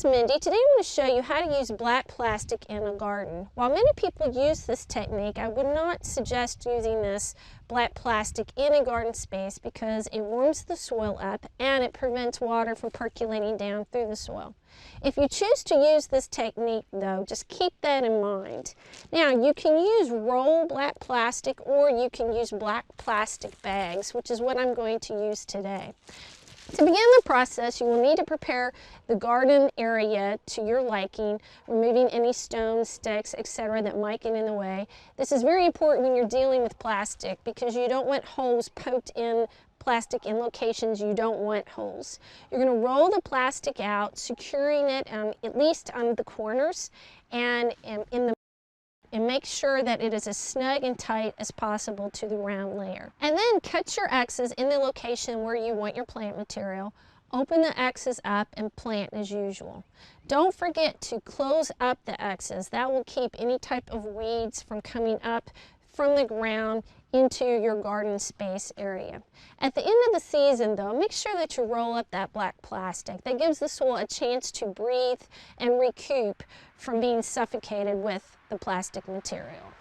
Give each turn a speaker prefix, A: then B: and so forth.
A: is Mindy. Today I'm going to show you how to use black plastic in a garden. While many people use this technique, I would not suggest using this black plastic in a garden space because it warms the soil up and it prevents water from percolating down through the soil. If you choose to use this technique though, just keep that in mind. Now you can use roll black plastic or you can use black plastic bags, which is what I'm going to use today. To begin the process, you will need to prepare the garden area to your liking, removing any stones, sticks, etc. that might get in the way. This is very important when you're dealing with plastic because you don't want holes poked in plastic in locations you don't want holes. You're going to roll the plastic out, securing it at least on the corners and make sure that it is as snug and tight as possible to the round layer. And then cut your X's in the location where you want your plant material. Open the X's up and plant as usual. Don't forget to close up the X's. That will keep any type of weeds from coming up from the ground into your garden space area. At the end of the season though, make sure that you roll up that black plastic. That gives the soil a chance to breathe and recoup from being suffocated with the plastic material.